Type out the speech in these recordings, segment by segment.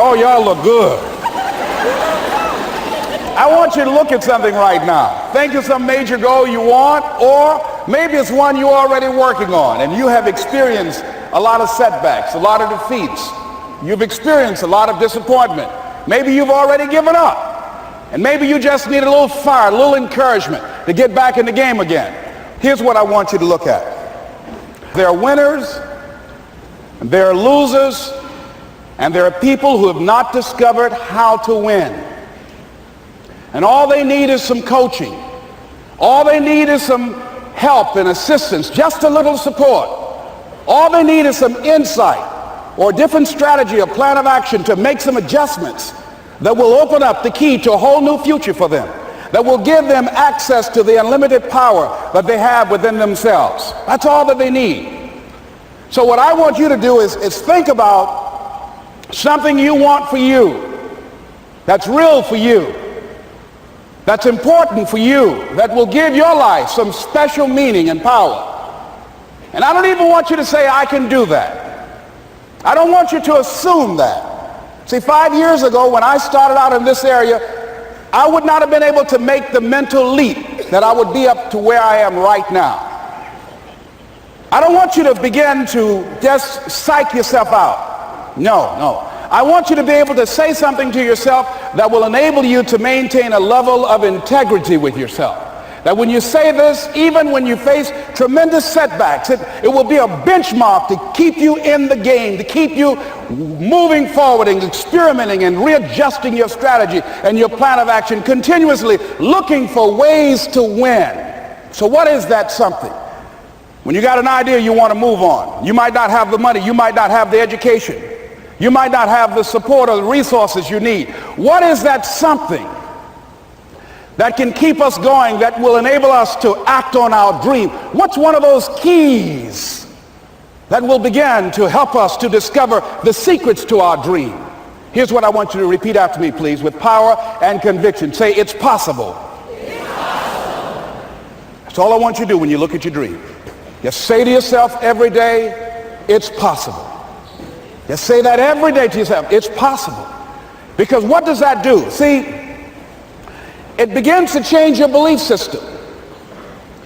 Oh, y'all look good. I want you to look at something right now. Think of some major goal you want, or maybe it's one you're already working on and you have experienced a lot of setbacks, a lot of defeats. You've experienced a lot of disappointment. Maybe you've already given up. And maybe you just need a little fire, a little encouragement to get back in the game again. Here's what I want you to look at. There are winners, and there are losers, and there are people who have not discovered how to win. And all they need is some coaching. All they need is some help and assistance, just a little support. All they need is some insight or a different strategy, a plan of action to make some adjustments that will open up the key to a whole new future for them, that will give them access to the unlimited power that they have within themselves. That's all that they need. So what I want you to do is think about something you want for you, that's real for you, that's important for you, that will give your life some special meaning and power. And I don't even want you to say, I can do that. I don't want you to assume that. See, 5 years ago when I started out in this area, I would not have been able to make the mental leap that I would be up to where I am right now. I don't want you to begin to just psych yourself out. No. I want you to be able to say something to yourself that will enable you to maintain a level of integrity with yourself. That when you say this, even when you face tremendous setbacks, it will be a benchmark to keep you in the game, to keep you moving forward and experimenting and readjusting your strategy and your plan of action, continuously looking for ways to win. So what is that something? When you got an idea you want to move on, you might not have the money, you might not have the education, you might not have the support or the resources you need. What is that something that can keep us going, that will enable us to act on our dream? What's one of those keys that will begin to help us to discover the secrets to our dream? Here's what I want you to repeat after me, please, with power and conviction. Say, it's possible. It's possible. That's all I want you to do when you look at your dream. Just say to yourself every day, it's possible. Just say that every day to yourself, it's possible. Because what does that do? See, it begins to change your belief system.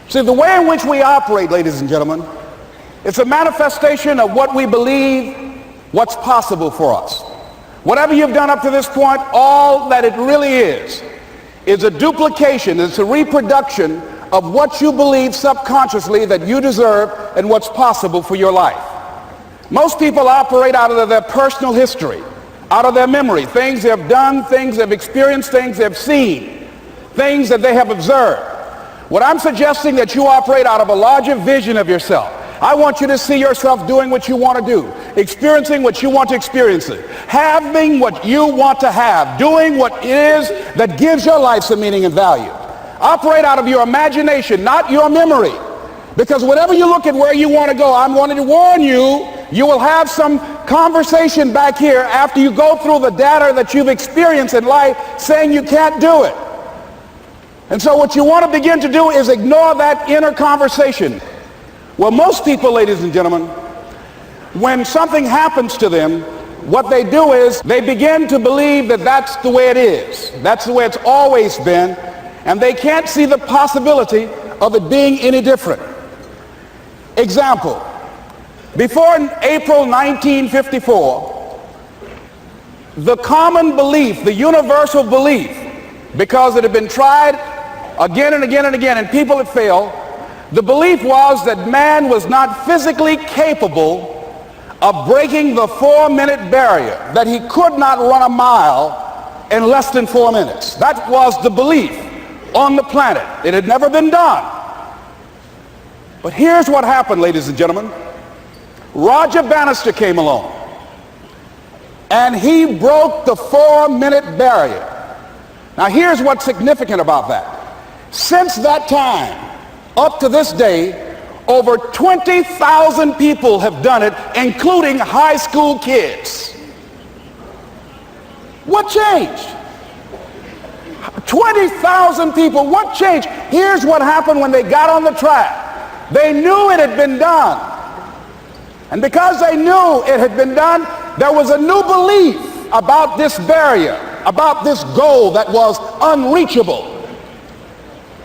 See, the way in which we operate, ladies and gentlemen, it's a manifestation of what we believe, what's possible for us. Whatever you've done up to this point, all that it really is a duplication, it's a reproduction of what you believe subconsciously that you deserve and what's possible for your life. Most people operate out of their personal history, out of their memory, things they've done, things they've experienced, things they've seen, things that they have observed. What I'm suggesting that you operate out of a larger vision of yourself. I want you to see yourself doing what you want to do, experiencing what you want to experience, having what you want to have, doing what it is that gives your life some meaning and value. Operate out of your imagination, not your memory. Because whenever you look at where you want to go, I'm wanting to warn you, you will have some conversation back here after you go through the data that you've experienced in life saying you can't do it. And so what you want to begin to do is ignore that inner conversation. Well, most people, ladies and gentlemen, when something happens to them, what they do is they begin to believe that that's the way it is. That's the way it's always been. And they can't see the possibility of it being any different. Example, before April 1954, the common belief, the universal belief, because it had been tried again and again and again and people had failed, the belief was that man was not physically capable of breaking the 4-minute barrier, that he could not run a mile in less than 4 minutes. That was the belief on the planet. It had never been done. But here's what happened, ladies and gentlemen. Roger Bannister came along, and he broke the 4-minute barrier. Now here's what's significant about that. Since that time, up to this day, over 20,000 people have done it, including high school kids. What changed? 20,000 people, what changed? Here's what happened when they got on the track. They knew it had been done. And because they knew it had been done, there was a new belief about this barrier, about this goal that was unreachable.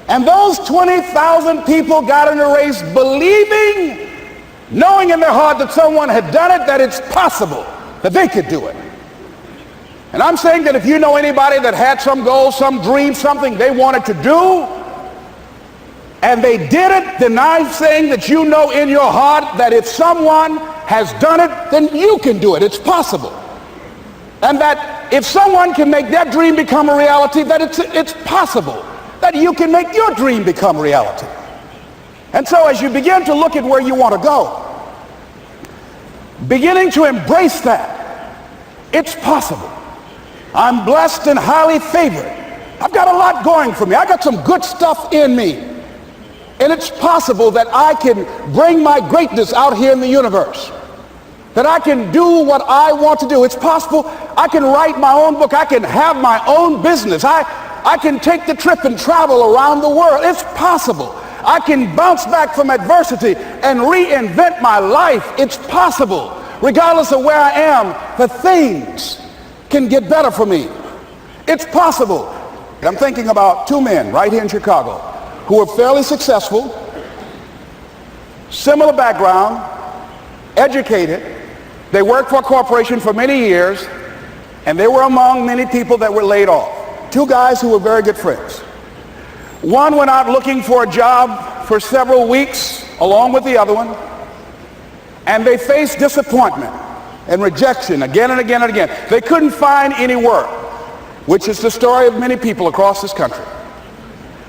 And those 20,000 people got in the race believing, knowing in their heart that someone had done it, that it's possible that they could do it. And I'm saying that if you know anybody that had some goal, some dream, something they wanted to do, and they did it, then I'm saying that you know in your heart that if someone has done it, then you can do it. It's possible. And that if someone can make their dream become a reality, that it's possible that you can make your dream become reality. And so as you begin to look at where you want to go, beginning to embrace that, it's possible. I'm blessed and highly favored. I've got a lot going for me. I got some good stuff in me. And it's possible that I can bring my greatness out here in the universe. That I can do what I want to do. It's possible I can write my own book. I can have my own business. I can take the trip and travel around the world. It's possible. I can bounce back from adversity and reinvent my life. It's possible. Regardless of where I am, the things can get better for me. It's possible. I'm thinking about two men right here in Chicago who are fairly successful, similar background, educated. They worked for a corporation for many years, and they were among many people that were laid off. Two guys who were very good friends. One went out looking for a job for several weeks along with the other one, and they faced disappointment and rejection again and again and again. They couldn't find any work, which is the story of many people across this country.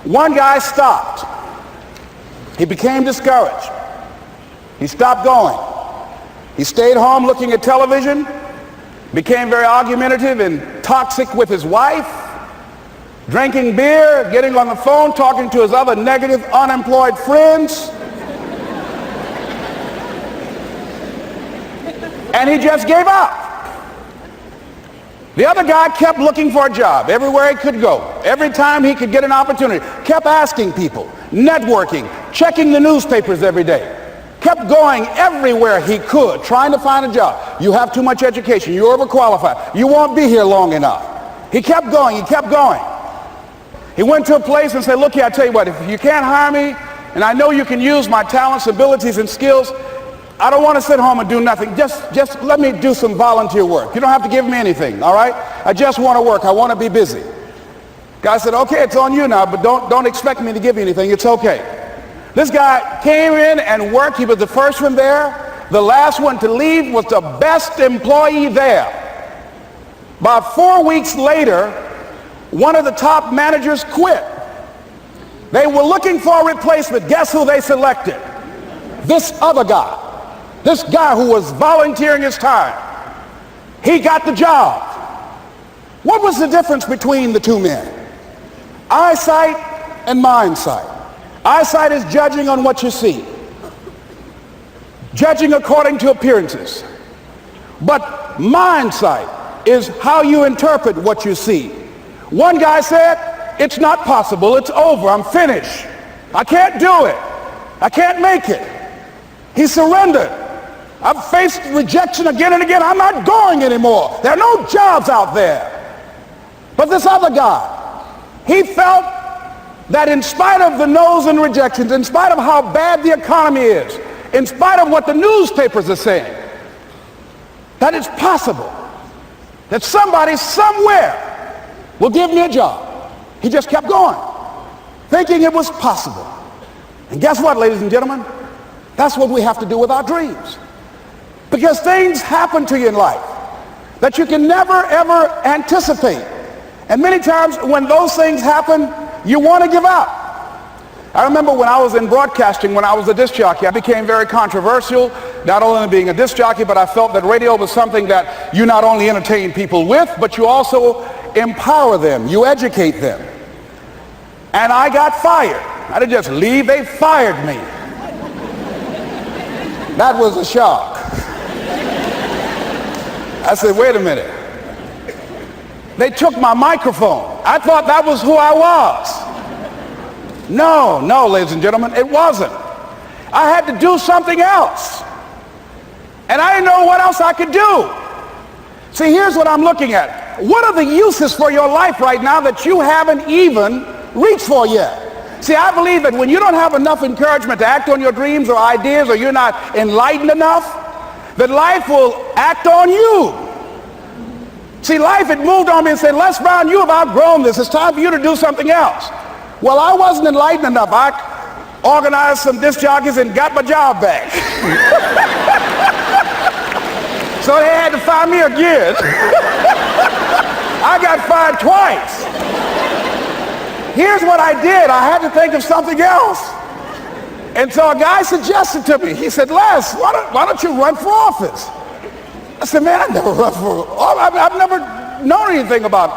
One guy stopped. He became discouraged. He stopped going. He stayed home looking at television, became very argumentative and toxic with his wife, drinking beer, getting on the phone, talking to his other negative, unemployed friends. And he just gave up. The other guy kept looking for a job everywhere he could go. Every time he could get an opportunity, kept asking people, networking, checking the newspapers every day. Kept going everywhere he could, trying to find a job. You have too much education. You're overqualified. You won't be here long enough. He kept going. He kept going. He went to a place and said, look here, I tell you what, if you can't hire me, and I know you can use my talents, abilities, and skills, I don't want to sit home and do nothing. Just let me do some volunteer work. You don't have to give me anything, all right? I just want to work. I want to be busy. Guy said, okay, it's on you now, but don't expect me to give you anything. It's okay. This guy came in and worked. He was the first one there. The last one to leave was the best employee there. About 4 weeks later, one of the top managers quit. They were looking for a replacement. Guess who they selected? This other guy. This guy who was volunteering his time. He got the job. What was the difference between the two men? Eyesight and mindsight. Eyesight is judging on what you see, judging according to appearances. But mindsight is how you interpret what you see. One guy said, it's not possible, it's over, I'm finished. I can't do it. I can't make it. He surrendered. I've faced rejection again and again. I'm not going anymore. There are no jobs out there. But this other guy, he felt that in spite of the no's and rejections, in spite of how bad the economy is, in spite of what the newspapers are saying, that it's possible that somebody somewhere will give me a job. He just kept going, thinking it was possible. And guess what, ladies and gentlemen? That's what we have to do with our dreams. Because things happen to you in life that you can never, ever anticipate. And many times when those things happen, you want to give up. I remember when I was in broadcasting, when I was a disc jockey, I became very controversial, not only being a disc jockey, but I felt that radio was something that you not only entertain people with, but you also empower them, you educate them. And I got fired. I didn't just leave, they fired me. That was a shock. I said, wait a minute. They took my microphone. I thought that was who I was. No, ladies and gentlemen, it wasn't. I had to do something else. And I didn't know what else I could do. See, here's what I'm looking at. What are the uses for your life right now that you haven't even reached for yet? See, I believe that when you don't have enough encouragement to act on your dreams or ideas, or you're not enlightened enough, that life will act on you. See, life had moved on me and said, Les Brown, you have outgrown this. It's time for you to do something else. Well, I wasn't enlightened enough. I organized some disc jockeys and got my job back. So they had to fire me again. I got fired twice. Here's what I did. I had to think of something else. And so a guy suggested to me, he said, Les, why don't you run for office? I said, man, I've never run for office. I've never known anything about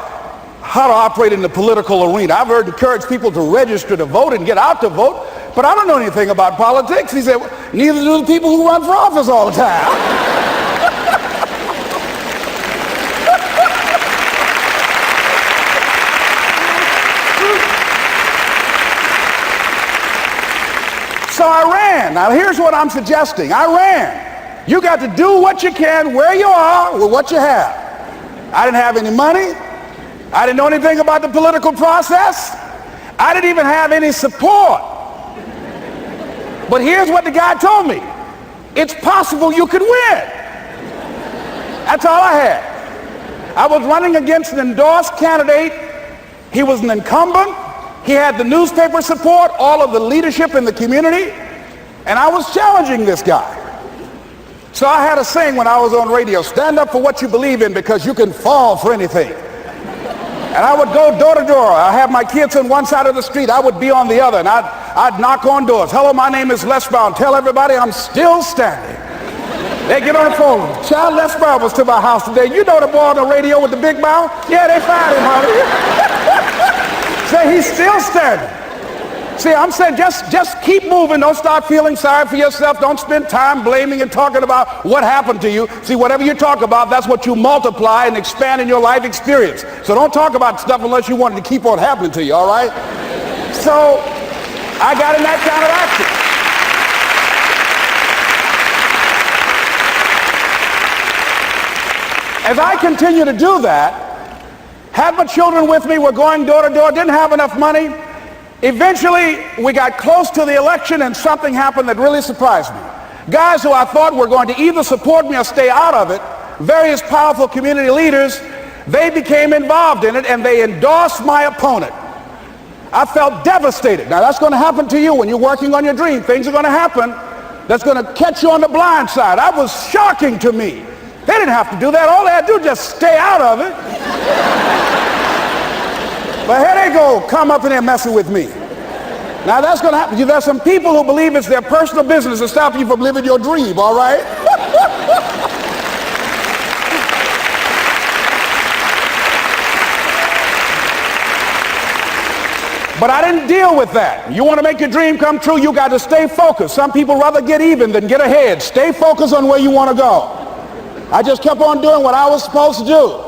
how to operate in the political arena. I've heard encourage people to register to vote and get out to vote, but I don't know anything about politics. He said, neither do the people who run for office all the time. So I ran. Now here's what I'm suggesting. I ran. You got to do what you can where you are with what you have. I didn't have any money. I didn't know anything about the political process. I didn't even have any support. But here's what the guy told me. It's possible you could win. That's all I had. I was running against an endorsed candidate. He was an incumbent. He had the newspaper support, all of the leadership in the community, and I was challenging this guy. So I had a saying when I was on radio, stand up for what you believe in because you can fall for anything. And I would go door to door. I have my kids on one side of the street. I would be on the other, and I'd knock on doors. Hello, my name is Les Brown. Tell everybody I'm still standing. They get on the phone. Child, Les Brown was to my house today. You know the boy on the radio with the big mouth? Yeah, they fired him, honey. Say he's still standing. See, I'm saying just keep moving. Don't start feeling sorry for yourself. Don't spend time blaming and talking about what happened to you. See, whatever you talk about, that's what you multiply and expand in your life experience. So don't talk about stuff unless you want it to keep on happening to you, all right? So I got in that kind of action. As I continue to do that, had my children with me, we're going door to door, didn't have enough money. Eventually, we got close to the election and something happened that really surprised me. Guys who I thought were going to either support me or stay out of it, various powerful community leaders, they became involved in it and they endorsed my opponent. I felt devastated. Now that's going to happen to you when you're working on your dream. Things are going to happen that's going to catch you on the blind side. That was shocking to me. They didn't have to do that. All they had to do was just stay out of it. But here they go, come up in there messing with me. Now that's going to happen. There's some people who believe it's their personal business to stop you from living your dream, all right? But I didn't deal with that. You want to make your dream come true, you got to stay focused. Some people rather get even than get ahead. Stay focused on where you want to go. I just kept on doing what I was supposed to do.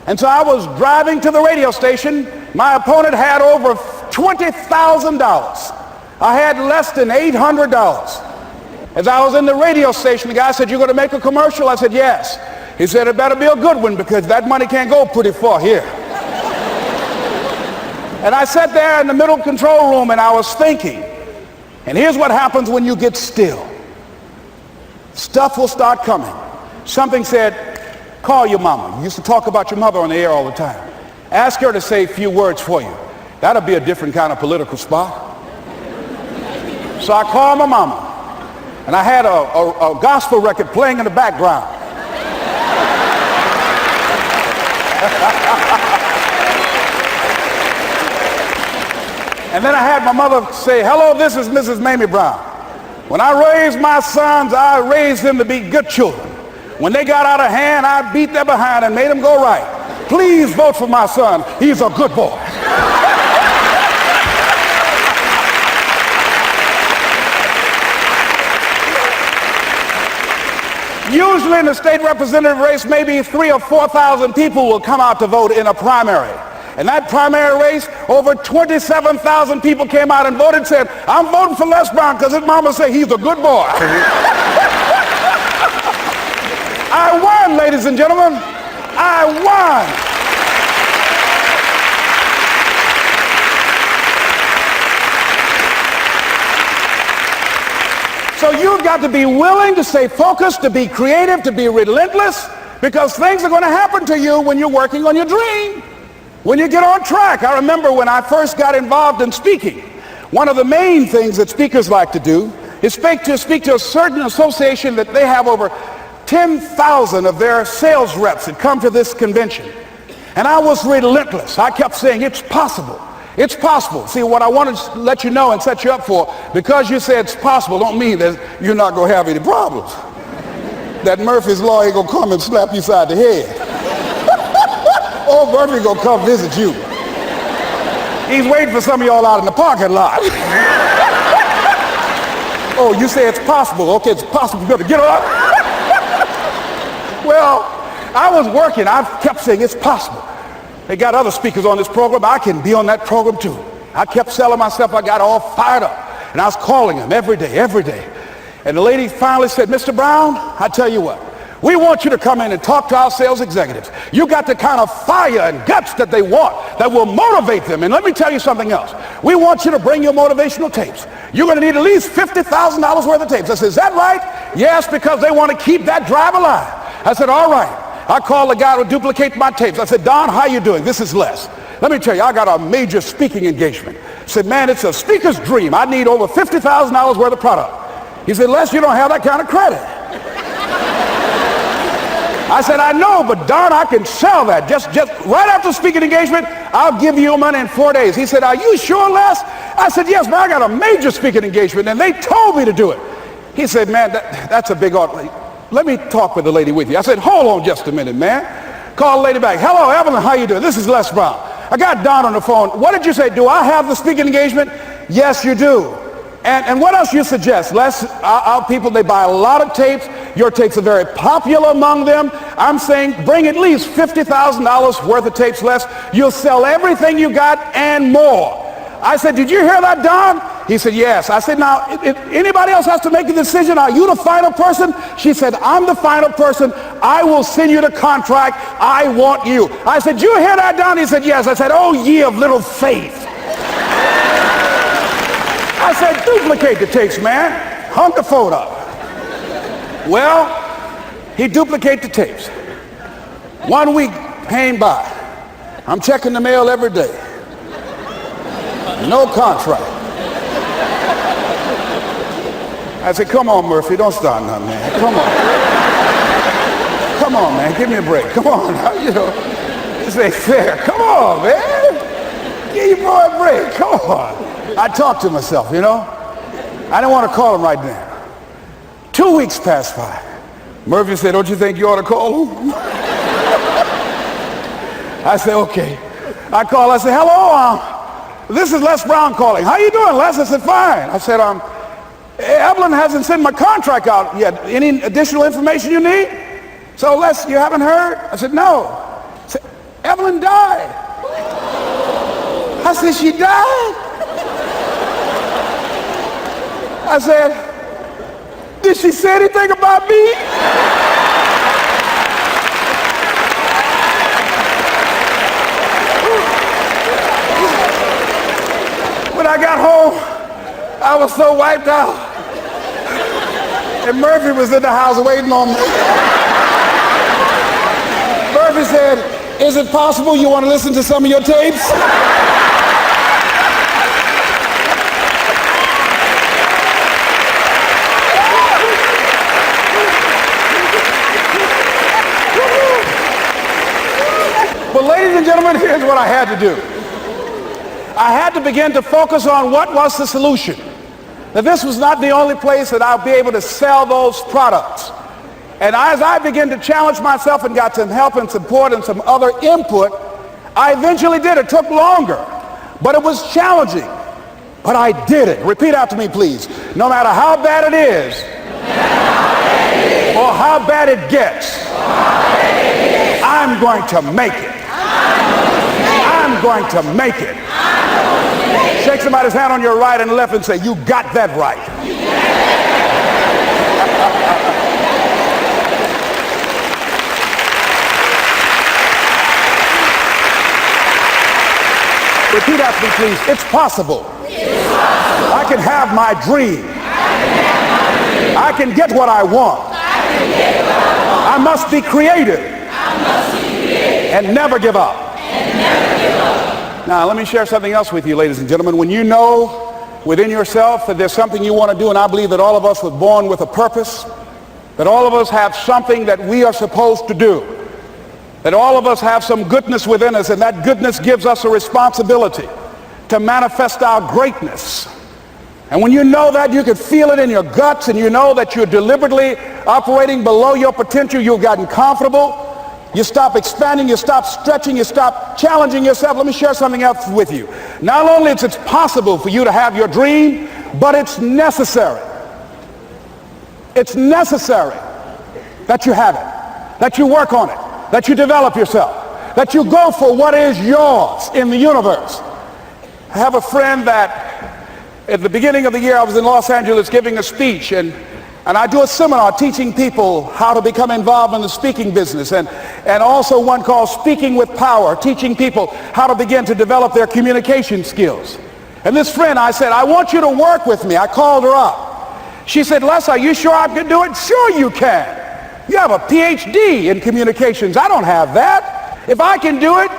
And so I was driving to the radio station. My opponent had over $20,000. I had less than $800. As I was in the radio station, the guy said, "You're going to make a commercial?" I said, "Yes." He said, "It better be a good one because that money can't go pretty far here." And I sat there in the middle control room and I was thinking. And here's what happens when you get still. Stuff will start coming. Something said, call your mama. You used to talk about your mother on the air all the time. Ask her to say a few words for you. That'll be a different kind of political spot. So I called my mama, and I had a gospel record playing in the background. And then I had my mother say, "Hello, this is Mrs. Mamie Brown. When I raised my sons, I raised them to be good children. When they got out of hand, I beat their behind and made them go right. Please vote for my son. He's a good boy." Usually in the state representative race, maybe 3,000 or 4,000 people will come out to vote in a primary. In that primary race, over 27,000 people came out and voted and said, "I'm voting for Les Brown because his mama said he's a good boy." I won, ladies and gentlemen. I won. So you've got to be willing to stay focused, to be creative, to be relentless, because things are going to happen to you when you're working on your dream, when you get on track. I remember when I first got involved in speaking, one of the main things that speakers like to do is speak to a certain association that they have over 10,000 of their sales reps that come to this convention. And I was relentless. I kept saying, it's possible. It's possible. See, what I want to let you know and set you up for, because you say it's possible, don't mean that you're not going to have any problems. That Murphy's Law ain't going to come and slap you side the head. Oh, Murphy going to come visit you. He's waiting for some of y'all out in the parking lot. Oh, you say it's possible. Okay, it's possible. You better get up. Well, I was working. I kept saying it's possible. They got other speakers on this program. I can be on that program too. I kept selling myself. I got all fired up. And I was calling them every day. And the lady finally said, Mr. Brown, I tell you what, we want you to come in and talk to our sales executives. You got the kind of fire and guts that they want, that will motivate them. And let me tell you something else. We want you to bring your motivational tapes. You're going to need at least $50,000 worth of tapes. I said, is that right? Yes, because they want to keep that drive alive. I said, all right. I called the guy to duplicate my tapes. I said, Don, how you doing? This is Les. Let me tell you, I got a major speaking engagement. I said, man, it's a speaker's dream. I need over $50,000 worth of product. He said, Les, you don't have that kind of credit. I said, I know, but Don, I can sell that. Just right after speaking engagement, I'll give you your money in 4 days. He said, are you sure, Les? I said, yes, man, I got a major speaking engagement, and they told me to do it. He said, man, that's a big order. Let me talk with the lady with you. I said, hold on just a minute, man. Call the lady back. Hello, Evelyn, how you doing? This is Les Brown. I got Don on the phone. What did you say? Do I have the speaking engagement? Yes, you do. And what else you suggest? Les, our people, they buy a lot of tapes. Your tapes are very popular among them. I'm saying bring at least $50,000 worth of tapes, Les. You'll sell everything you got and more. I said, did you hear that, Don? He said, yes. I said, now, if anybody else has to make a decision, are you the final person? She said, I'm the final person. I will send you the contract. I want you. I said, did you hear that, Don? He said, yes. I said, oh, ye of little faith. I said, duplicate the tapes, man. Hung the phone up. Well, he duplicated the tapes. 1 week came by. I'm checking the mail every day. No contract. I said, come on, Murphy, don't start nothing, man. Come on. Come on, man, give me a break. Come on, you know, this ain't fair. Come on, man. Give your boy a break. Come on. I talked to myself, you know. I didn't want to call him right now. 2 weeks passed by. Murphy said, don't you think you ought to call him? I said, okay. I called. I said, hello, this is Les Brown calling. How you doing, Les? I said, fine. I said, Evelyn hasn't sent my contract out yet. Any additional information you need? So, Les, you haven't heard? I said, no. I said, Evelyn died. I said, she died? I said, did she say anything about me? When I got home, I was so wiped out. And Murphy was in the house waiting on me. Murphy said, is it possible you want to listen to some of your tapes? But ladies and gentlemen, here's what I had to do. I had to begin to focus on what was the solution. That this was not the only place that I'll be able to sell those products. And as I began to challenge myself and got some help and support and some other input, I eventually did. It took longer, but it was challenging. But I did it. Repeat after me, please. No matter how bad it is, or how bad it gets, I'm going to make it. I'm going to make it. Shake somebody's hand on your right and left and say, you got that right. Repeat after me, please. It's possible. I can have my dream. I can get what I want. I must be creative and never give up. Now, let me share something else with you, ladies and gentlemen. When you know within yourself that there's something you want to do, and I believe that all of us were born with a purpose, that all of us have something that we are supposed to do, that all of us have some goodness within us, and that goodness gives us a responsibility to manifest our greatness. And when you know that, you can feel it in your guts, and you know that you're deliberately operating below your potential, you've gotten comfortable, you stop expanding, you stop stretching, you stop challenging yourself. Let me share something else with you. Not only is it possible for you to have your dream, but it's necessary. It's necessary that you have it, that you work on it, that you develop yourself, that you go for what is yours in the universe. I have a friend that at the beginning of the year I was in Los Angeles giving a speech, and I do a seminar teaching people how to become involved in the speaking business, and also one called Speaking with Power, teaching people how to begin to develop their communication skills. And this friend, I said, I want you to work with me. I called her up. She said, Les, are you sure I can do it? Sure you can. You have a PhD in communications. I don't have that. If I can do it,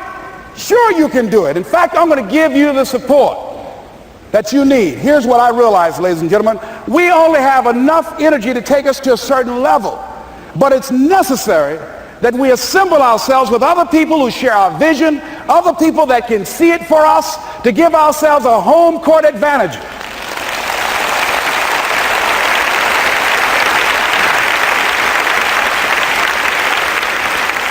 sure you can do it. In fact, I'm going to give you the support that you need. Here's what I realize, ladies and gentlemen. We only have enough energy to take us to a certain level. But it's necessary that we assemble ourselves with other people who share our vision, other people that can see it for us, to give ourselves a home court advantage.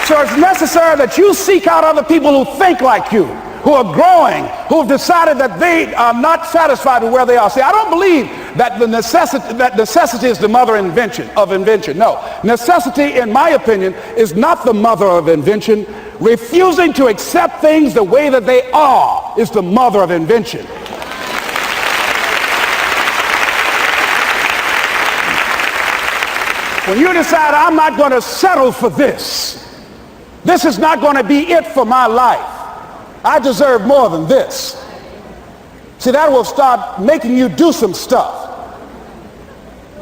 So it's necessary that you seek out other people who think like you, who are growing, who have decided that they are not satisfied with where they are. See, I don't believe that necessity is the mother of invention. No, necessity, in my opinion, is not the mother of invention. Refusing to accept things the way that they are is the mother of invention. When you decide, I'm not going to settle for this, this is not going to be it for my life, I deserve more than this. See, that will start making you do some stuff.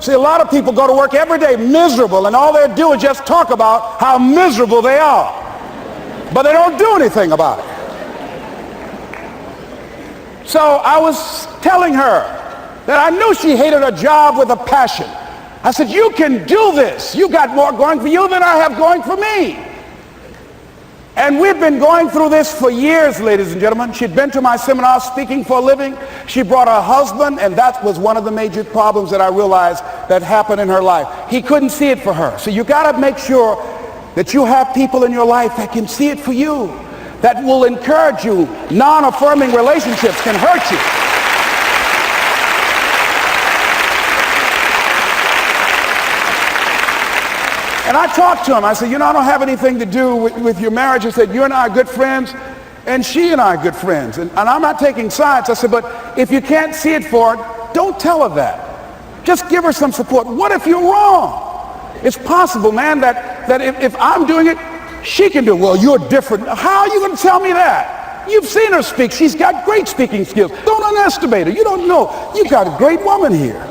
See, a lot of people go to work every day miserable, and all they do is just talk about how miserable they are. But they don't do anything about it. So I was telling her that I knew she hated her job with a passion. I said, you can do this. You got more going for you than I have going for me. And we've been going through this for years, ladies and gentlemen. She'd been to my seminar speaking for a living. She brought her husband, and that was one of the major problems that I realized that happened in her life. He couldn't see it for her. So you got to make sure that you have people in your life that can see it for you, that will encourage you. Non-affirming relationships can hurt you. And I talked to him. I said, I don't have anything to do with your marriage. I said, you and I are good friends, and she and I are good friends. And I'm not taking sides. I said, but if you can't see it for her, don't tell her that. Just give her some support. What if you're wrong? It's possible, man, that if I'm doing it, she can do it. Well, you're different. How are you going to tell me that? You've seen her speak. She's got great speaking skills. Don't underestimate her. You don't know. You've got a great woman here.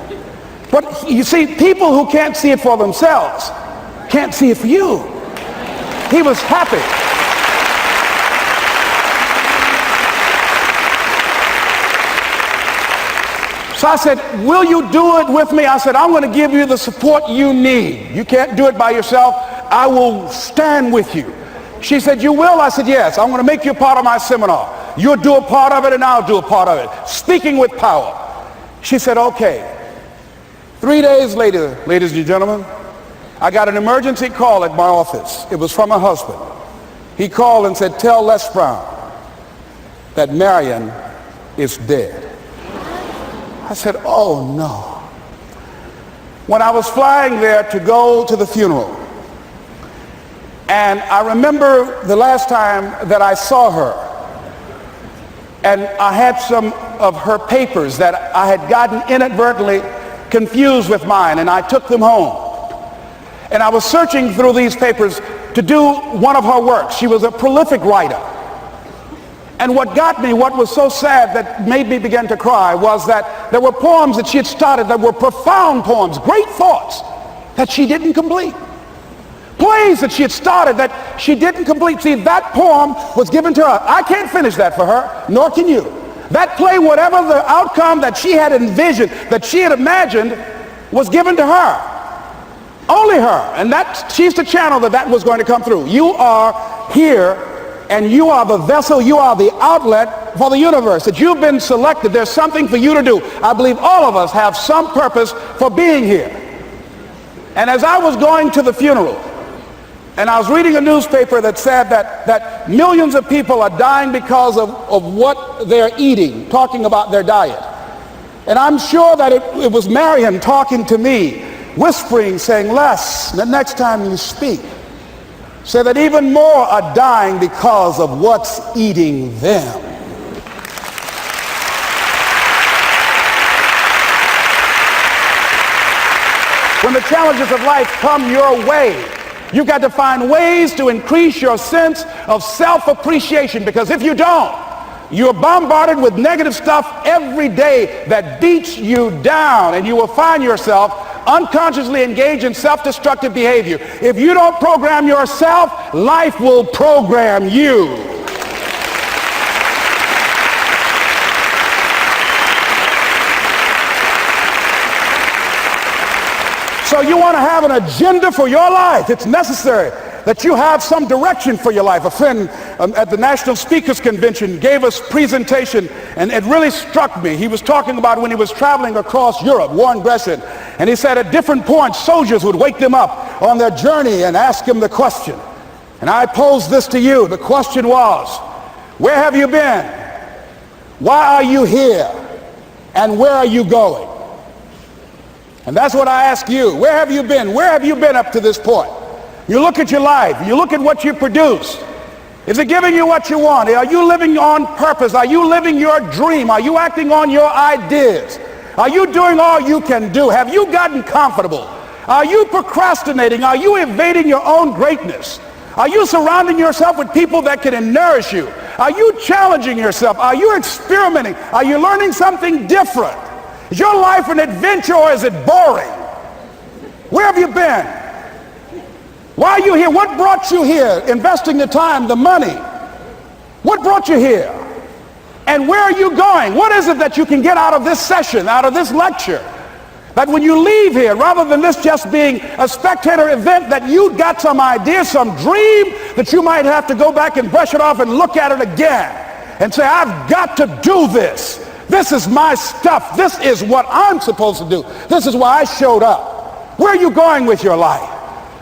But you see, people who can't see it for themselves can't see it for you. He was happy. So I said, will you do it with me? I said, I'm going to give you the support you need. You can't do it by yourself. I will stand with you. She said, you will? I said, yes. I'm going to make you a part of my seminar. You'll do a part of it, and I'll do a part of it. Speaking with Power. She said, okay. 3 days later, ladies and gentlemen, I got an emergency call at my office. It was from her husband. He called and said, tell Les Brown that Marion is dead. I said, oh no. When I was flying there to go to the funeral, and I remember the last time that I saw her, and I had some of her papers that I had gotten inadvertently confused with mine, and I took them home. And I was searching through these papers to do one of her works. She was a prolific writer. And what got me, what was so sad that made me begin to cry, was that there were poems that she had started that were profound poems, great thoughts that she didn't complete. Plays that she had started that she didn't complete. See, that poem was given to her. I can't finish that for her, nor can you. That play, whatever the outcome that she had envisioned, that she had imagined, was given to her. Only her. And that she's the channel that was going to come through. You are here, and you are the vessel, you are the outlet for the universe. That you've been selected. There's something for you to do. I believe all of us have some purpose for being here. And as I was going to the funeral, and I was reading a newspaper that said that millions of people are dying because of what they're eating, talking about their diet. And I'm sure that it was Marion talking to me, whispering, saying, Les, the next time you speak, say that even more are dying because of what's eating them. When the challenges of life come your way, you've got to find ways to increase your sense of self-appreciation, because if you don't, you're bombarded with negative stuff every day that beats you down, and you will find yourself unconsciously engaged in self-destructive behavior. If you don't program yourself, life will program you. So you want to have an agenda for your life. It's necessary that you have some direction for your life. A friend at the National Speakers Convention gave us a presentation, and it really struck me. He was talking about when he was traveling across Europe, Warren Gresham, and he said at different points soldiers would wake them up on their journey and ask him the question. And I pose this to you. The question was, where have you been? Why are you here? And where are you going? And that's what I ask you. Where have you been? Where have you been up to this point? You look at your life. You look at what you produce. Is it giving you what you want? Are you living on purpose? Are you living your dream? Are you acting on your ideas? Are you doing all you can do? Have you gotten comfortable? Are you procrastinating? Are you evading your own greatness? Are you surrounding yourself with people that can nourish you? Are you challenging yourself? Are you experimenting? Are you learning something different? Is your life an adventure, or is it boring? Where have you been? Why are you here? What brought you here? Investing the time, the money. What brought you here? And where are you going? What is it that you can get out of this session, out of this lecture? That when you leave here, rather than this just being a spectator event, that you got some idea, some dream, that you might have to go back and brush it off and look at it again and say, I've got to do this. This is my stuff. This is what I'm supposed to do. This is why I showed up. Where are you going with your life?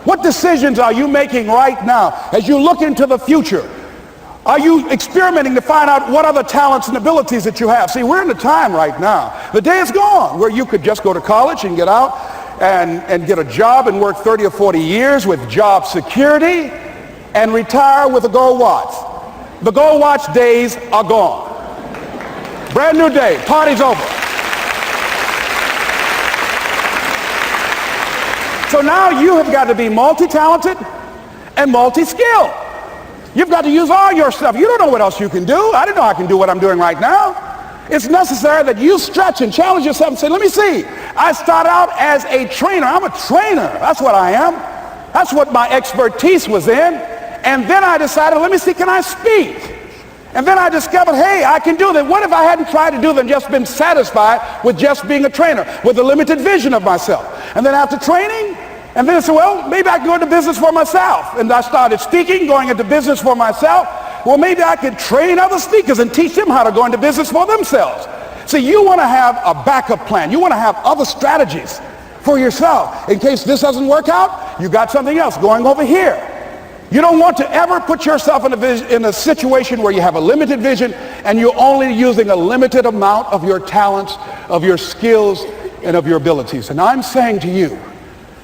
What decisions are you making right now as you look into the future? Are you experimenting to find out what other talents and abilities that you have? See, we're in a time right now. The day is gone where you could just go to college and get out and get a job and work 30 or 40 years with job security and retire with a gold watch. The gold watch days are gone. Brand new day. Party's over. So now you have got to be multi-talented and multi-skilled. You've got to use all your stuff. You don't know what else you can do. I didn't know I can do what I'm doing right now. It's necessary that you stretch and challenge yourself and say, let me see. I start out as a trainer. I'm a trainer. That's what I am. That's what my expertise was in. And then I decided, let me see, can I speak? And then I discovered, hey, I can do that. What if I hadn't tried to do that and just been satisfied with just being a trainer, with a limited vision of myself? And then after training, and then I said, well, maybe I can go into business for myself. And I started speaking, going into business for myself. Well, maybe I could train other speakers and teach them how to go into business for themselves. See, you want to have a backup plan. You want to have other strategies for yourself. In case this doesn't work out, you got something else going over here. You don't want to ever put yourself in a situation where you have a limited vision and you're only using a limited amount of your talents, of your skills, and of your abilities. And I'm saying to you,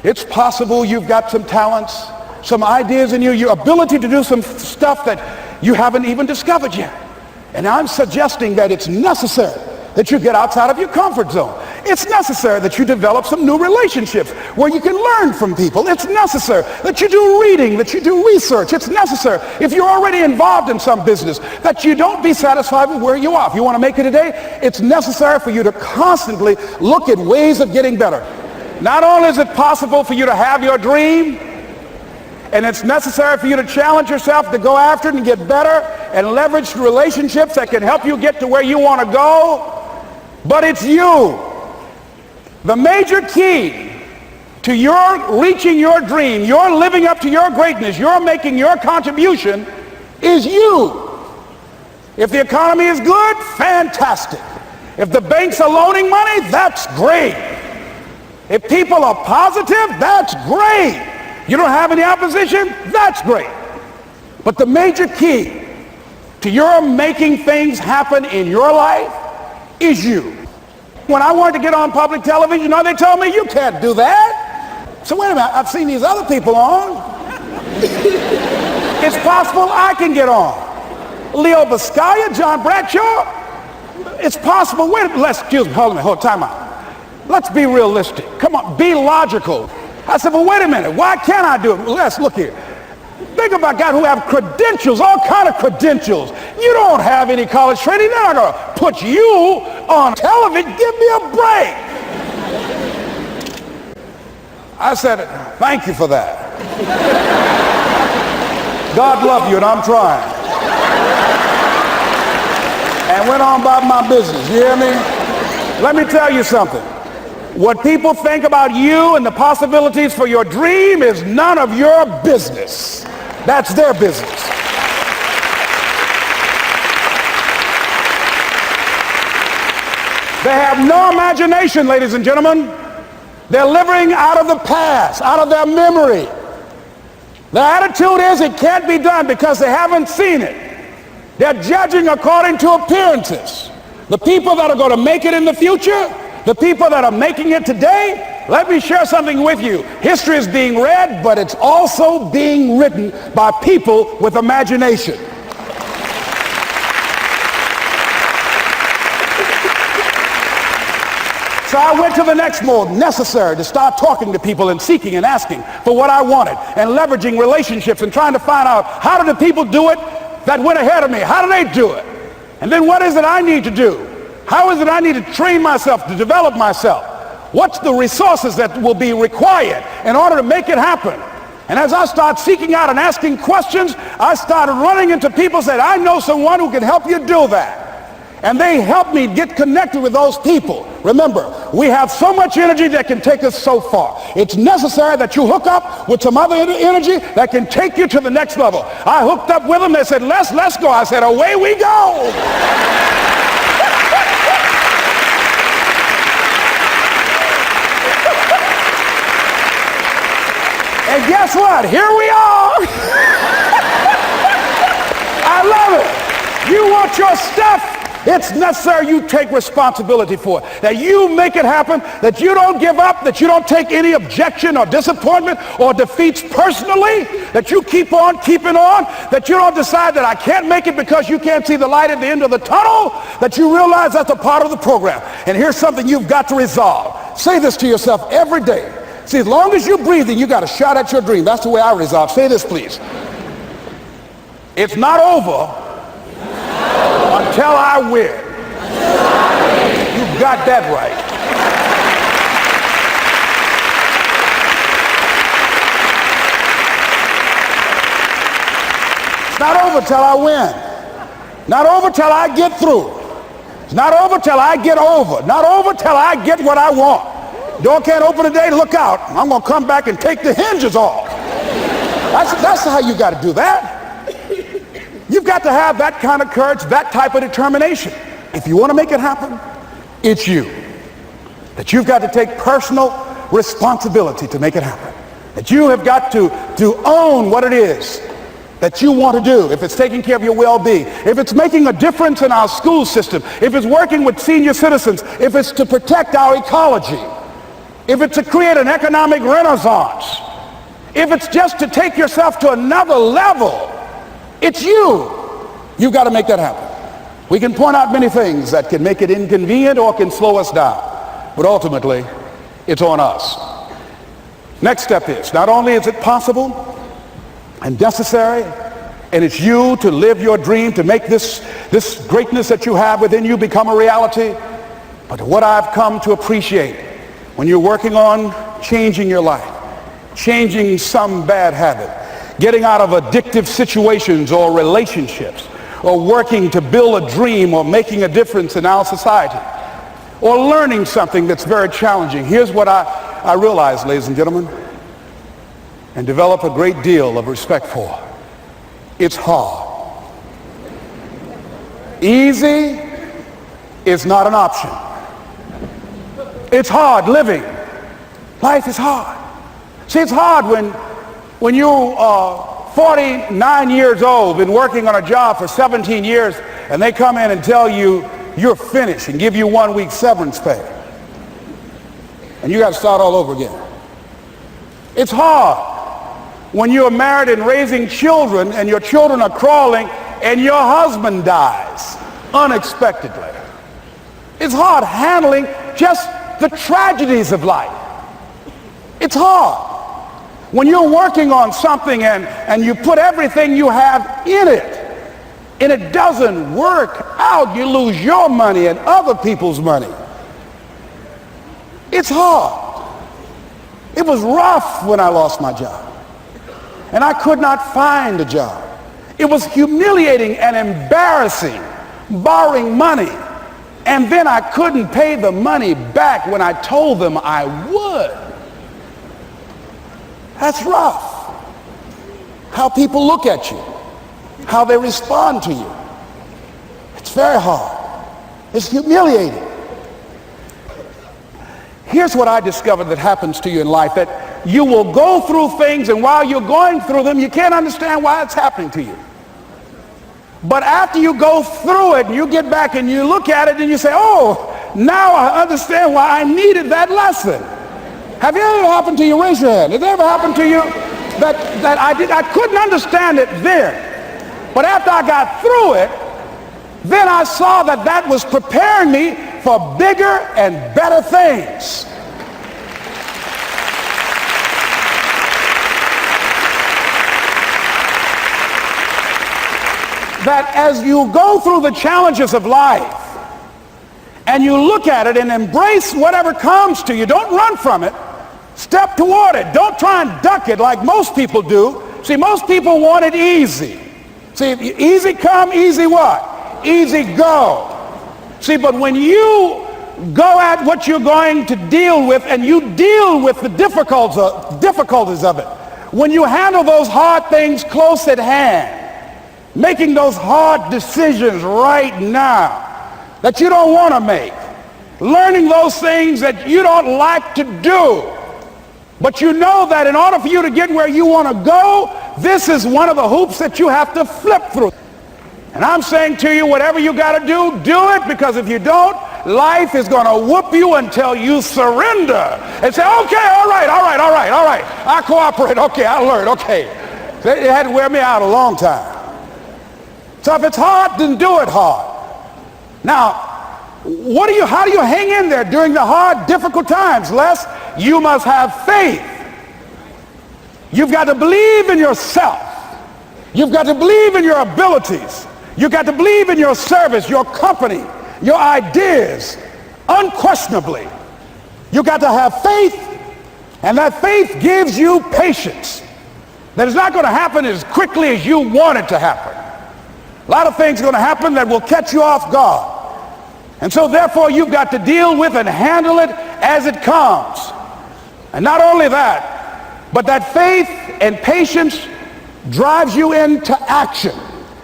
it's possible you've got some talents, some ideas in you, your ability to do some stuff that you haven't even discovered yet. And I'm suggesting that it's necessary that you get outside of your comfort zone. It's necessary that you develop some new relationships where you can learn from people. It's necessary that you do reading, that you do research. It's necessary, if you're already involved in some business, that you don't be satisfied with where you are. If you want to make it today, it's necessary for you to constantly look at ways of getting better. Not only is it possible for you to have your dream, and it's necessary for you to challenge yourself to go after it and get better and leverage relationships that can help you get to where you want to go, but it's you. The major key to your reaching your dream, your living up to your greatness, your making your contribution is you. If the economy is good, fantastic. If the banks are loaning money, that's great. If people are positive, that's great. You don't have any opposition, that's great. But the major key to your making things happen in your life is you. When I wanted to get on public television, they told me, you can't do that. So wait a minute, I've seen these other people on. It's possible I can get on. Leo Biscaya, John Bradshaw, it's possible. Excuse me, hold on, time out. Let's be realistic. Come on, be logical. I said, well, wait a minute. Why can't I do it? Let's look here. Think about guys who have credentials, all kind of credentials. You don't have any college training. They're not going to put you on television. Give me a break. I said, thank you for that. God love you, and I'm trying. And went on about my business. You hear me? Let me tell you something. What people think about you and the possibilities for your dream is none of your business. That's their business. They have no imagination, ladies and gentlemen. They're living out of the past, out of their memory. Their attitude is it can't be done because they haven't seen it. They're judging according to appearances. The people that are going to make it in the future, the people that are making it today, let me share something with you. History is being read, but it's also being written by people with imagination. So I went to the next mode, necessary to start talking to people and seeking and asking for what I wanted and leveraging relationships and trying to find out how do the people do it that went ahead of me? How do they do it? And then what is it I need to do? How is it I need to train myself, to develop myself? What's the resources that will be required in order to make it happen? And as I start seeking out and asking questions, I started running into people who said, I know someone who can help you do that. And they helped me get connected with those people. Remember, we have so much energy that can take us so far. It's necessary that you hook up with some other energy that can take you to the next level. I hooked up with them. They said, let's go. I said, away we go. And guess what? Here we are. I love it. You want your stuff? It's necessary you take responsibility for it, that you make it happen, that you don't give up, that you don't take any objection or disappointment or defeats personally, that you keep on keeping on, that you don't decide that I can't make it because you can't see the light at the end of the tunnel, that you realize that's a part of the program. And here's something you've got to resolve. Say this to yourself every day. See, as long as you're breathing, you got a shot at your dream. That's the way I resolve. Say this, please. It's not over until I win. You got that right. It's not over till I win. Not over till I get through. It's not over till I get over. Not over till I get what I want. Door can't open today, look out. I'm going to come back and take the hinges off. That's how you got to do that. You've got to have that kind of courage, that type of determination. If you want to make it happen, it's you. That you've got to take personal responsibility to make it happen. That you have got to own what it is that you want to do. If it's taking care of your well-being, if it's making a difference in our school system, if it's working with senior citizens, if it's to protect our ecology, if it's to create an economic renaissance, if it's just to take yourself to another level, it's you. You've got to make that happen. We can point out many things that can make it inconvenient or can slow us down. but ultimately it's on us. Next step is, not only is it possible and necessary, and it's you to live your dream, to make this greatness that you have within you become a reality, but what I've come to appreciate when you're working on changing your life, changing some bad habit, getting out of addictive situations or relationships, or working to build a dream or making a difference in our society, or learning something that's very challenging. Here's what I realize, ladies and gentlemen, and develop a great deal of respect for. It's hard. Easy is not an option. It's hard living. Life is hard. See, it's hard when you are 49 years old, been working on a job for 17 years, and they come in and tell you you're finished and give you 1 week severance pay. And you got to start all over again. It's hard when you're married and raising children and your children are crawling and your husband dies unexpectedly. It's hard handling just the tragedies of life. It's hard when you're working on something and you put everything you have in it and it doesn't work out. You lose your money and other people's money. It's hard. It was rough when I lost my job and I could not find a job. It was humiliating and embarrassing, borrowing money, and then I couldn't pay the money back when I told them I would. That's rough. How people look at you, how they respond to you. It's very hard. It's humiliating. Here's what I discovered that happens to you in life, that you will go through things, and while you're going through them, you can't understand why it's happening to you. But after you go through it and you get back and you look at it and you say, oh, now I understand why I needed that lesson. Have you ever happened to you? Raise your hand. Has it ever happened to you that I couldn't understand it then, but after I got through it, then I saw that that was preparing me for bigger and better things. That as you go through the challenges of life and you look at it and embrace whatever comes to you, don't run from it. Step toward it. Don't try and duck it like most people do. See, most people want it easy. See, easy come, easy what? Easy go. See, but when you go at what you're going to deal with and you deal with the difficulties of it, when you handle those hard things close at hand, making those hard decisions right now that you don't want to make, learning those things that you don't like to do, but you know that in order for you to get where you want to go, this is one of the hoops that you have to flip through. And I'm saying to you, whatever you got to do it, because if you don't, life is going to whoop you until you surrender and say, okay, all right, I cooperate, okay, I learned, okay. It had to wear me out a long time. So if it's hard, then do it hard. Now, how do you hang in there during the hard, difficult times? Les, you must have faith. You've got to believe in yourself. You've got to believe in your abilities. You've got to believe in your service, your company, your ideas, unquestionably. You've got to have faith, and that faith gives you patience. That it's not going to happen as quickly as you want it to happen. A lot of things are going to happen that will catch you off guard. And so therefore you've got to deal with and handle it as it comes. And not only that, but that faith and patience drives you into action.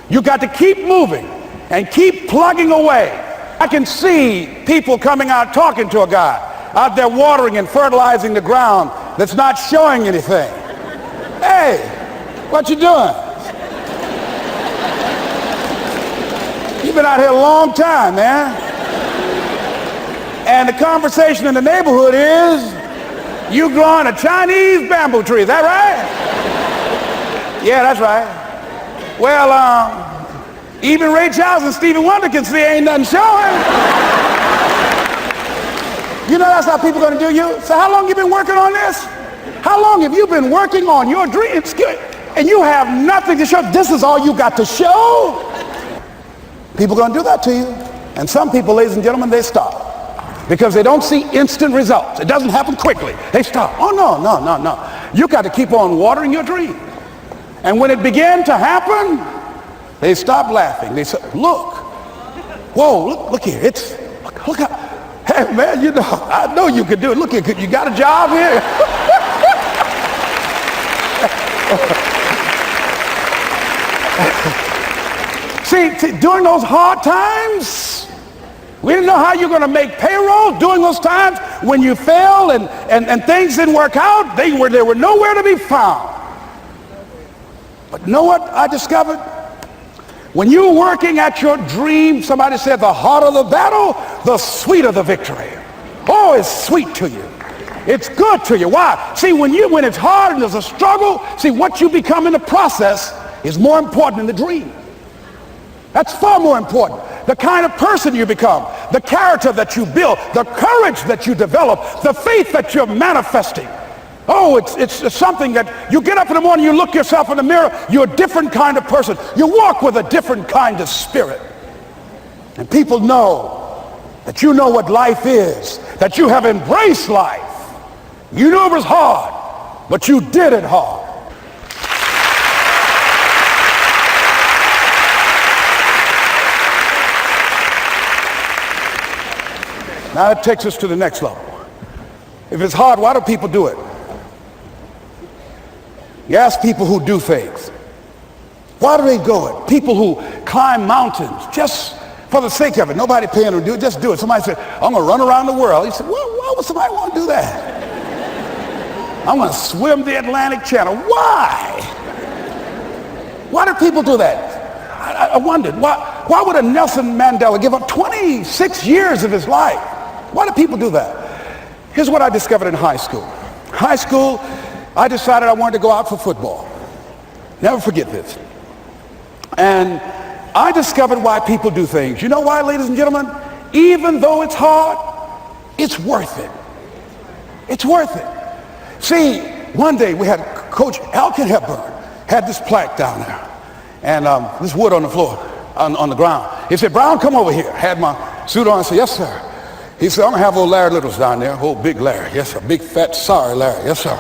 You've got to keep moving and keep plugging away. I can see people coming out talking to a guy out there watering and fertilizing the ground that's not showing anything. Hey, what you doing? You've been out here a long time, man. And the conversation in the neighborhood is, you growing a Chinese bamboo tree, is that right? Yeah, that's right. Well, even Ray Charles and Stevie Wonder can see ain't nothing showing. You know that's how people are going to do you? So how long have you been working on this? How long have you been working on your dreams? And you have nothing to show. This is all you got to show. People are going to do that to you. And some people, ladies and gentlemen, they stop. Because they don't see instant results. It doesn't happen quickly. They stop. Oh, no. You got to keep on watering your dream. And when it began to happen, they stopped laughing. They said, look. Whoa, look here. Look how. Hey, man, you know, I know you can do it. Look here, you got a job here? See, during those hard times, we didn't know how you're going to make payroll. During those times when you failed and things didn't work out, they were nowhere to be found. But you know what I discovered? When you're working at your dream, somebody said the harder the battle, the sweeter the victory. Oh, it's sweet to you. It's good to you. Why? See, when it's hard and there's a struggle, see, what you become in the process is more important than the dream. That's far more important. The kind of person you become, the character that you build, the courage that you develop, the faith that you're manifesting. Oh, it's something that you get up in the morning, you look yourself in the mirror, you're a different kind of person. You walk with a different kind of spirit. And people know that you know what life is, that you have embraced life. You knew it was hard, but you did it hard. Now that takes us to the next level. If it's hard, why do people do it? You ask people who do things. Why do they go it? People who climb mountains just for the sake of it. Nobody paying them to do it. Just do it. Somebody said, I'm going to run around the world. He said, why would somebody want to do that? I'm going to swim the Atlantic Channel. Why? Why do people do that? I wondered, why would a Nelson Mandela give up 26 years of his life? Why do people do that? Here's what I discovered in high school. High school, I decided I wanted to go out for football. Never forget this. And I discovered why people do things. You know why, ladies and gentlemen? Even though it's hard, it's worth it. It's worth it. See, one day we had Coach Alkin Hepburn had this plaque down there and this wood on the floor, on the ground. He said, Brown, come over here. Had my suit on. I said, yes, sir. He said, I'm going to have old Larry Littles down there, old big Larry. Yes, sir. Big, fat, sorry Larry. Yes, sir.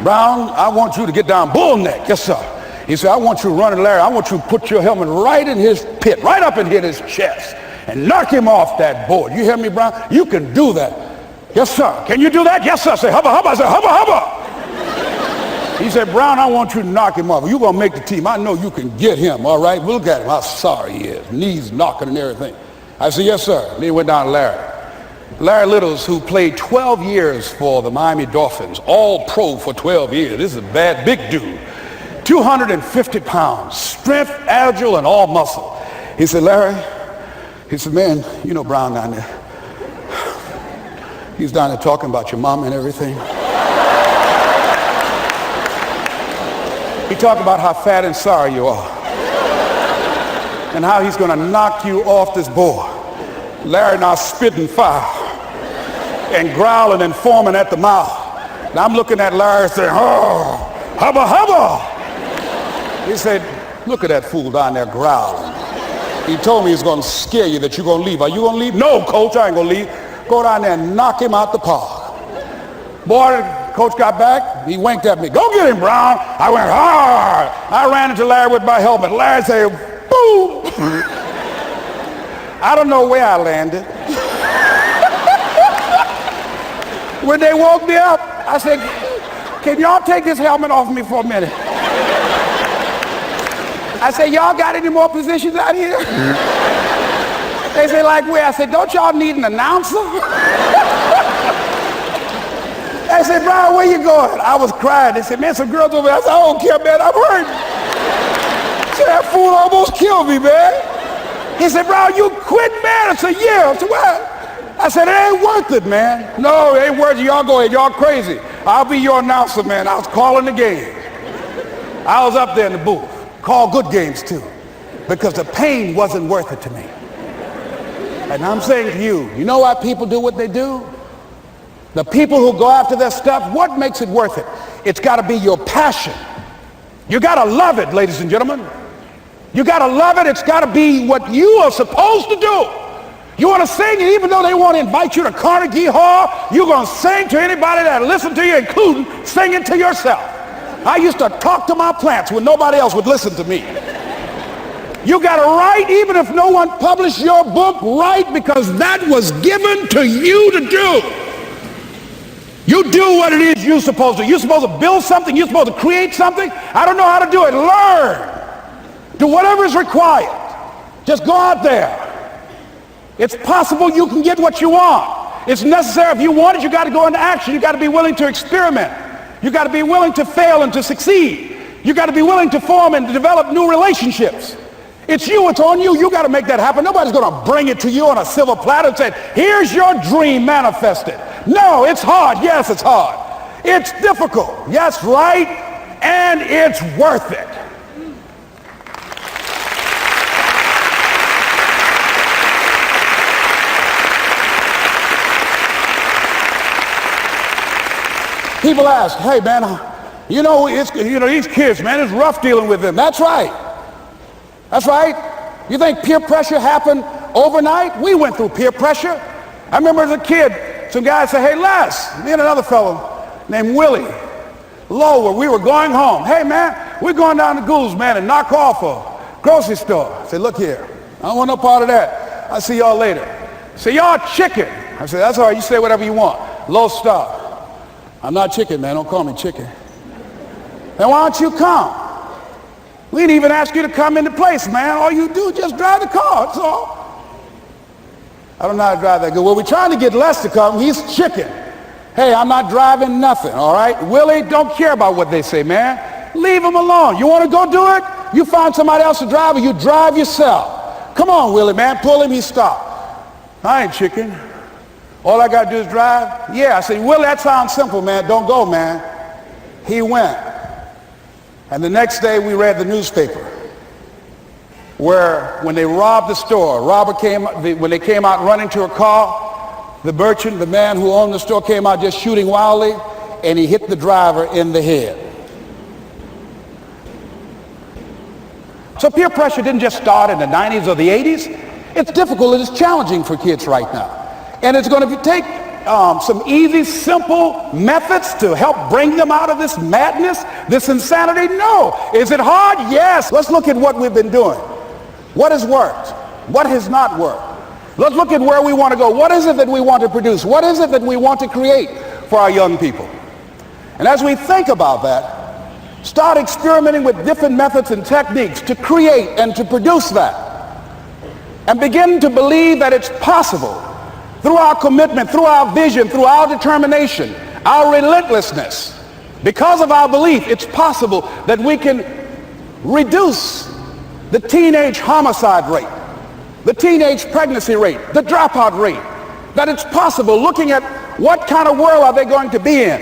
Brown, I want you to get down bull neck. Yes, sir. He said, I want you running Larry. I want you to put your helmet right in his pit, right up and hit his chest and knock him off that board. You hear me, Brown? You can do that. Yes, sir. Can you do that? Yes, sir. I say, hubba, hubba. I say, hubba, hubba. He said, Brown, I want you to knock him off. You're going to make the team. I know you can get him, all right? Look at him, how sorry he is. Knees knocking and everything. I said, yes, sir. Then he went down to Larry. Larry Littles, who played 12 years for the Miami Dolphins, all pro for 12 years. This is a bad, big dude. 250 pounds, strength, agile, and all muscle. He said, Larry, he said, man, you know Brown down there. He's down there talking about your mom and everything. He talked about how fat and sorry you are and how he's going to knock you off this board. Larry now spitting fire and growling and foaming at the mouth. And I'm looking at Larry saying, oh, hubba, hubba. He said, look at that fool down there growling. He told me he's going to scare you that you're going to leave. Are you going to leave? No, coach, I ain't going to leave. Go down there and knock him out the park. Boy, coach got back. He winked at me. Go get him, Brown. I went hard. I ran into Larry with my helmet. Larry said, boom. I don't know where I landed. When they woke me up, I said, can y'all take this helmet off me for a minute? I said, y'all got any more positions out here? They say, like where? I said, don't y'all need an announcer? They said, Brian, where you going? I was crying. They said, man, some girls over there. I said, I don't care, man, I'm hurt. Said, that fool almost killed me, man. He said, Brian, you quit, man. I said, yeah. I said, what? I said, it ain't worth it, man. No, it ain't worth it. Y'all go ahead. Y'all crazy. I'll be your announcer, man. I was calling the game. I was up there in the booth. Call good games, too, because the pain wasn't worth it to me. And I'm saying to you, you know why people do what they do? The people who go after their stuff, what makes it worth it? It's got to be your passion. You got to love it, ladies and gentlemen. You got to love it. It's got to be what you are supposed to do. You want to sing, and even though they want to invite you to Carnegie Hall, you're going to sing to anybody that listen to you, including singing to yourself. I used to talk to my plants when nobody else would listen to me. You got to write, even if no one published your book, write, because that was given to you to do. You do what it is you're supposed to. You're supposed to build something. You're supposed to create something. I don't know how to do it. Learn. Do whatever is required. Just go out there. It's possible you can get what you want. It's necessary. If you want it, you got to go into action. You got to be willing to experiment. You got to be willing to fail and to succeed. You got to be willing to form and to develop new relationships. It's you. It's on you. You got to make that happen. Nobody's going to bring it to you on a silver platter and say, here's your dream manifested. No, it's hard. Yes, it's hard. It's difficult. Yes, right. And it's worth it. People ask, hey man, these kids, man, it's rough dealing with them. That's right. That's right. You think peer pressure happened overnight? We went through peer pressure. I remember as a kid, some guys said, hey Les, me and another fellow named Willie Lower, we were going home. Hey man, we're going down to Gould's, man, and knock off a grocery store. I said, look here, I don't want no part of that. I'll see y'all later. Say, y'all chicken. I said, that's all right, you say whatever you want. Low star. I'm not chicken, man. Don't call me chicken. Then why don't you come? We didn't even ask you to come into place, man. All you do is just drive the car. That's all. I don't know how to drive that good. Well, we're trying to get Les to come. He's chicken. Hey, I'm not driving nothing, all right? Willie, don't care about what they say, man. Leave him alone. You want to go do it? You find somebody else to drive, or you drive yourself. Come on, Willie, man. Pull him. He stopped. I ain't chicken. All I got to do is drive? Yeah. I said, Willie, that sounds simple, man. Don't go, man. He went. And the next day we read the newspaper where when they robbed the store, when they came out running to a car, the merchant, the man who owned the store, came out just shooting wildly, and he hit the driver in the head. So peer pressure didn't just start in the 90s or the 80s. It's difficult. It is challenging for kids right now. And it's going to take some easy, simple methods to help bring them out of this madness, this insanity? No. Is it hard? Yes. Let's look at what we've been doing. What has worked? What has not worked? Let's look at where we want to go. What is it that we want to produce? What is it that we want to create for our young people? And as we think about that, start experimenting with different methods and techniques to create and to produce that. And begin to believe that it's possible. Through our commitment, through our vision, through our determination, our relentlessness, because of our belief, it's possible that we can reduce the teenage homicide rate, the teenage pregnancy rate, the dropout rate, that it's possible, looking at what kind of world are they going to be in.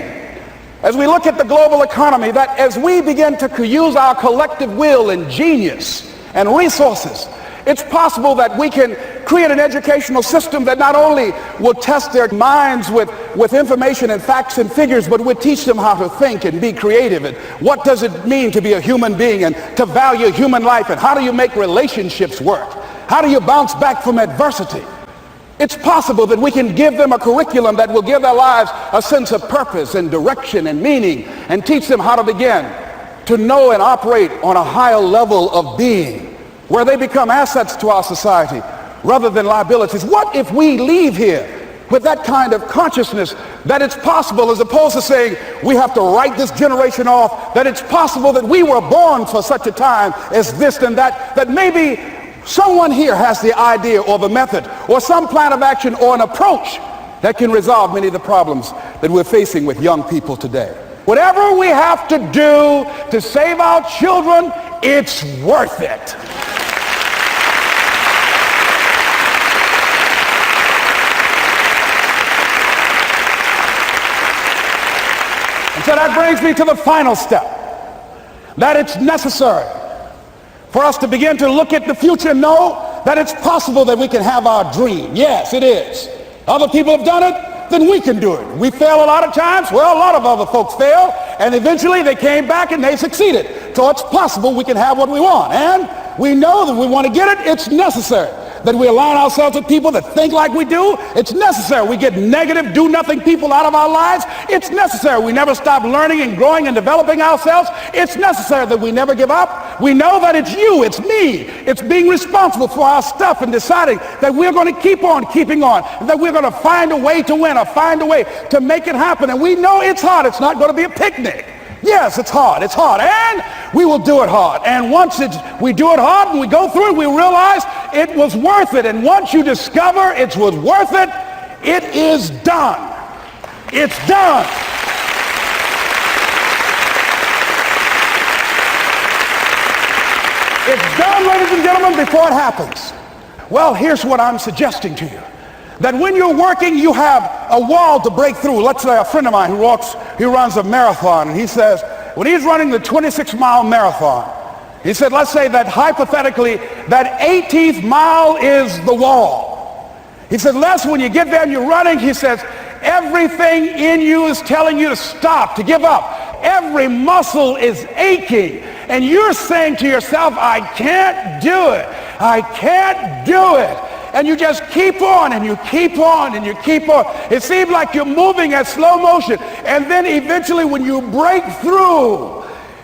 As we look at the global economy, that as we begin to use our collective will and genius and resources, it's possible that we can create an educational system that not only will test their minds with information and facts and figures, but will teach them how to think and be creative, and what does it mean to be a human being and to value human life, and how do you make relationships work? How do you bounce back from adversity? It's possible that we can give them a curriculum that will give their lives a sense of purpose and direction and meaning, and teach them how to begin to know and operate on a higher level of being, where they become assets to our society rather than liabilities. What if we leave here with that kind of consciousness that it's possible, as opposed to saying we have to write this generation off, that it's possible that we were born for such a time as this and that, that maybe someone here has the idea or the method or some plan of action or an approach that can resolve many of the problems that we're facing with young people today. Whatever we have to do to save our children, it's worth it. And so that brings me to the final step, that it's necessary for us to begin to look at the future and know that it's possible that we can have our dream. Yes, it is. Other people have done it, then we can do it. We fail a lot of times. Well, a lot of other folks fail, and eventually they came back and they succeeded. So it's possible we can have what we want. And we know that we want to get it. It's necessary that we align ourselves with people that think like we do. It's necessary we get negative, do-nothing people out of our lives. It's necessary we never stop learning and growing and developing ourselves. It's necessary that we never give up. We know that it's you, it's me. It's being responsible for our stuff and deciding that we're going to keep on keeping on, and that we're going to find a way to win or find a way to make it happen. And we know it's hard. It's not going to be a picnic. Yes, it's hard, and we will do it hard. And once we do it hard and we go through it, we realize it was worth it. And once you discover it was worth it, it is done. It's done. It's done, ladies and gentlemen, before it happens. Well, here's what I'm suggesting to you. That when you're working, you have a wall to break through. Let's say a friend of mine he runs a marathon, and he says, when he's running the 26-mile marathon, he said, let's say that hypothetically, that 18th mile is the wall. He said, Les, when you get there and you're running, he says, everything in you is telling you to stop, to give up. Every muscle is aching, and you're saying to yourself, I can't do it. I can't do it. And you just keep on and you keep on and you keep on. It seems like you're moving at slow motion. And then eventually when you break through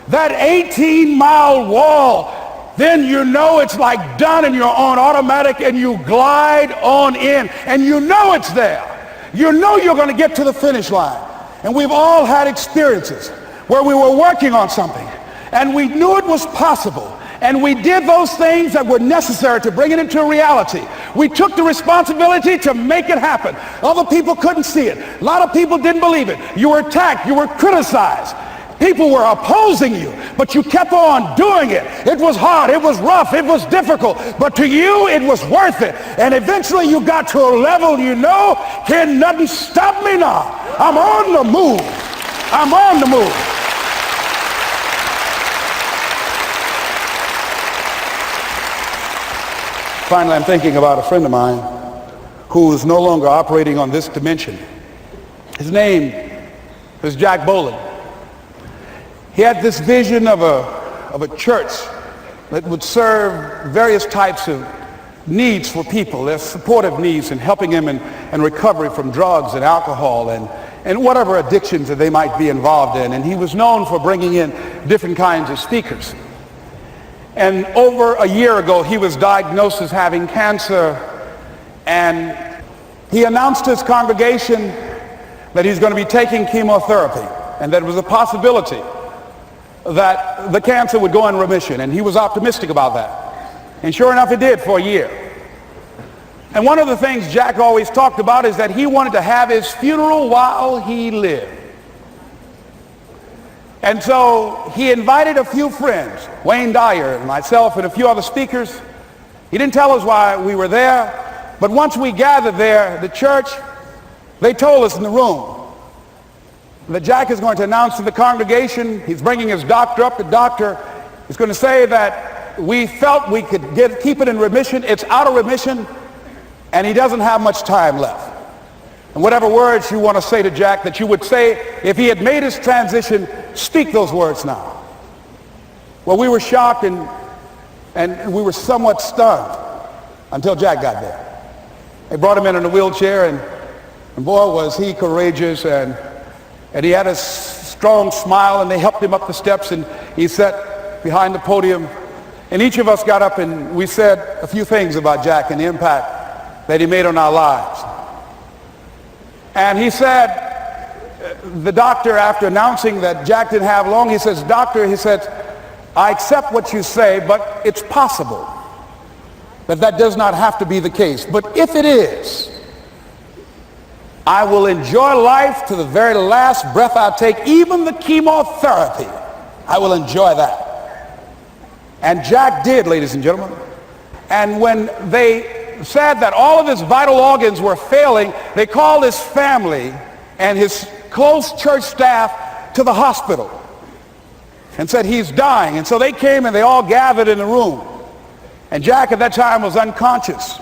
that 18-mile wall, then you know it's like done and you're on automatic and you glide on in and you know it's there. You know you're going to get to the finish line. And we've all had experiences where we were working on something and we knew it was possible. And we did those things that were necessary to bring it into reality. We took the responsibility to make it happen. Other people couldn't see it. A lot of people didn't believe it. You were attacked. You were criticized. People were opposing you, but you kept on doing it. It was hard. It was rough. It was difficult. But to you, it was worth it. And eventually you got to a level you know, can nothing stop me now. I'm on the move. I'm on the move. Finally, I'm thinking about a friend of mine who is no longer operating on this dimension. His name is Jack Boland. He had this vision of a church that would serve various types of needs for people. There's supportive needs and helping them in recovery from drugs and alcohol and whatever addictions that they might be involved in. And he was known for bringing in different kinds of speakers. And over a year ago, he was diagnosed as having cancer, and he announced to his congregation that he's going to be taking chemotherapy, and that it was a possibility that the cancer would go in remission, and he was optimistic about that. And sure enough, it did for a year. And one of the things Jack always talked about is that he wanted to have his funeral while he lived. And so he invited a few friends, Wayne Dyer and myself and a few other speakers. He didn't tell us why we were there, but once we gathered there, the church, they told us in the room that Jack is going to announce to the congregation, he's bringing his doctor up. The doctor is going to say that we felt we could keep it in remission. It's out of remission, and he doesn't have much time left. And whatever words you want to say to Jack that you would say if he had made his transition, speak those words now. Well, we were shocked and we were somewhat stunned until Jack got there. They brought him in a wheelchair, and boy, was he courageous, and he had a strong smile, and they helped him up the steps, and he sat behind the podium. And each of us got up and we said a few things about Jack and the impact that he made on our lives. And he said, the doctor, after announcing that Jack didn't have long, he says, doctor, he said, I accept what you say, but it's possible that does not have to be the case. But if it is, I will enjoy life to the very last breath I take, even the chemotherapy. I will enjoy that. And Jack did, ladies and gentlemen. And when they said that all of his vital organs were failing, they called his family and his close church staff to the hospital and said he's dying. And so they came and they all gathered in the room. And Jack at that time was unconscious.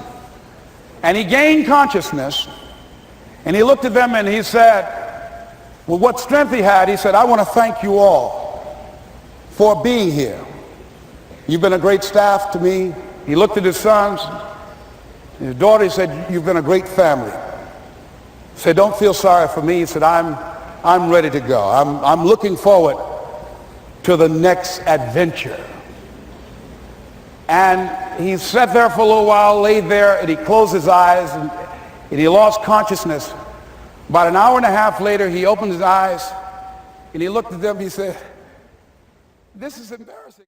And he gained consciousness, and he looked at them and he said, with what strength he had, he said, I want to thank you all for being here. You've been a great staff to me. He looked at his sons, his daughter. He said, you've been a great family. He said, don't feel sorry for me. He said, I'm ready to go. I'm looking forward to the next adventure. And he sat there for a little while, laid there, and he closed his eyes, and he lost consciousness. About an hour and a half later, he opened his eyes, and he looked at them. He said, this is embarrassing.